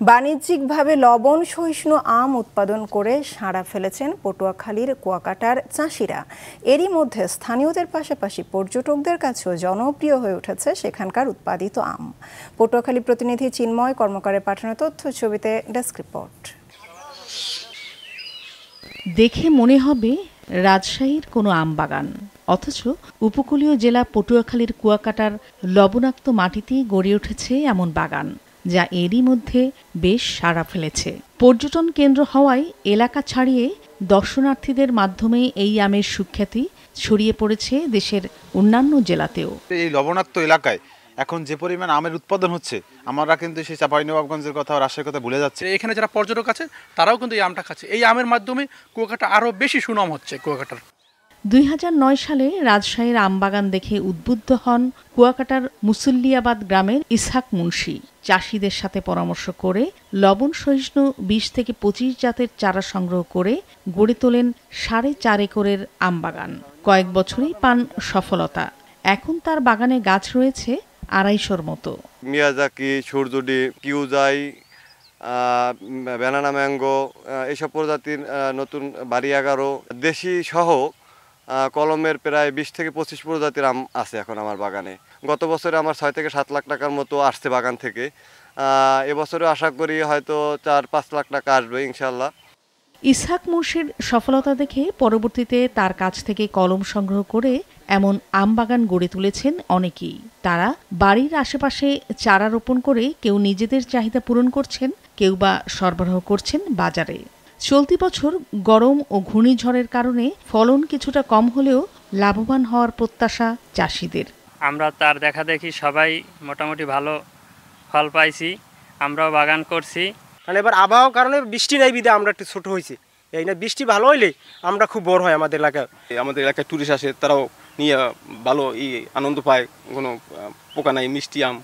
বাণিজ্যিকভাবে লবণ সহিষ্ণু আম উৎপাদন করে সাড়া ফেলেছেন পটুয়াখালীর কুয়াকাটার চাষিরা। এরই মধ্যে স্থানীয়দের পাশাপাশি পর্যটকদের কাছেও জনপ্রিয় হয়ে উঠেছে সেখানকার উৎপাদিত আম। পটুয়াখালী প্রতিনিধি চিন্ময় কর্মকারের পাঠানো তথ্য ছবিতে ডেস্ক রিপোর্ট। দেখে মনে হবে রাজশাহীর কোনো আম বাগান, অথচ উপকূলীয় জেলা পটুয়াখালীর কুয়াকাটার লবণাক্ত মাটিতেই গড়ে উঠেছে এমন বাগান, যা এরই মধ্যে বেশ সাড়া ফেলেছে। পর্যটন কেন্দ্র হওয়ায় এলাকা ছাড়িয়ে দর্শনার্থীদের মাধ্যমে এই আমের সুখ্যাতি ছড়িয়ে পড়েছে দেশের অন্যান্য জেলাতেও। এই লবণাক্ত এলাকায় এখন যে পরিমাণ আমের উৎপাদন হচ্ছে, আমরা কিন্তু সেই চাঁপাইনবাবগঞ্জের কথা, রাজশাহীর কথা ভুলে যাচ্ছে। এখানে যারা পর্যটক আছে তারাও কিন্তু এই আমটা খাচ্ছে। এই আমের মাধ্যমে কুয়াকাটা আরও বেশি সুনাম হচ্ছে কুয়াকাটার। 2009 সালে রাজশাহীর আমবাগান দেখে উদ্বুদ্ধ হন কুয়াকাটার মুসল্লিয়াবাদ গ্রামের ইসহাক মুন্সি। চাষিদের সাথে পরামর্শ করে লবণ সহিষ্ণু 20 থেকে 25 জাতের চারা সংগ্রহ করে গড়ে তোলেন 4.5 একরের আমবাগান। কয়েক বছরেই পান সফলতা। এখন তার বাগানে গাছ রয়েছে 250-র মতো। মিয়াজাকি, সূর্যডি, কিউজাই, ব্যানানা ম্যাঙ্গো, এইসব প্রজাতির নতুন বাড়ি 11 দেশি সহ কলমের প্রায় 20 থেকে 25 প্রজাতির আম আছে এখন আমার বাগানে। গত বছরে আমার 6 থেকে 7 লাখ টাকার মতো আসছে বাগান থেকে। এবছরে আশা করি হয়তো 4-5 লাখ টাকা আসবে ইনশাল্লাহ। ইসহাক মুন্সির সফলতা দেখে পরবর্তীতে তার কাছ থেকে কলম সংগ্রহ করে এমন আম বাগান গড়ে তুলেছেন অনেকেই। তারা বাড়ির আশেপাশে চারা রোপণ করে কেউ নিজেদের চাহিদা পূরণ করছেন, কেউ বা সরবরাহ করছেন বাজারে। চলতি বছর গরম ও ঘূর্ণিঝড়ের কারণে ফলন কিছুটা কম হলেও লাভবান হওয়ার প্রত্যাশা চাষিদের। আমরা তার দেখা দেখি সবাই মোটামুটি ভালো ফল পাইছি, আমরাও বাগান করছি। কারণ এবার আবহাওয়ার কারণে বৃষ্টি নাই বিধে আমরা একটু ছোট হয়েছি। এই না বৃষ্টি ভালো হইলে আমরা খুব বড় হয় আমাদের এলাকায়। আমাদের এলাকায় টুরিস্ট আসে, তারাও নিয়ে ভালো আনন্দ পায়। কোনো পোকা নাই, মিষ্টি আম।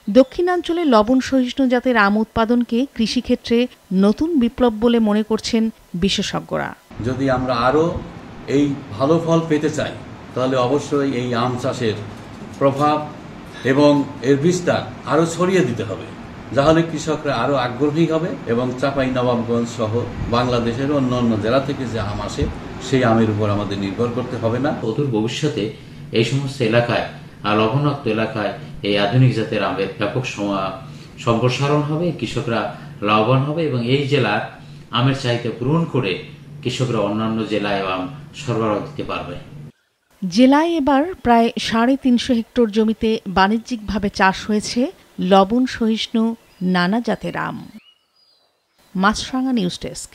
দক্ষিণাঞ্চলে লবণ সহিষ্ণু জাতের আম উৎপাদনকে কৃষিক্ষেত্রে নতুন বিপ্লব বলে মনে করছেন বিশেষজ্ঞরা। যদি আমরা আরও এই ভালো ফল পেতে চাই, তাহলে অবশ্যই এই আম চাষের প্রভাব এবং এর বিস্তার আরও ছড়িয়ে দিতে হবে। তাহলে কৃষকরা আরও আগ্রহী হবে এবং চাঁপাইনবাবগঞ্জ সহ বাংলাদেশের অন্য জেলা থেকে যে আম আসে সেই আমের উপর আমাদের নির্ভর করতে হবে না। অদূর ভবিষ্যতে এই সমস্ত এলাকায় লবণাক্ত এলাকায় এই আধুনিক জাতের আমের ব্যাপক সম্প্রসারণ হবে, কৃষকরা লাভবান হবে এবং এই জেলার আমের চাহিদা পূরণ করে কৃষকরা অন্যান্য জেলায় আম সরবরাহ দিতে পারবে। জেলায় এবার প্রায় 350 হেক্টর জমিতে বাণিজ্যিকভাবে চাষ হয়েছে লবণ সহিষ্ণু নানা জাতের আম। মাছরাঙা নিউজ ডেস্ক।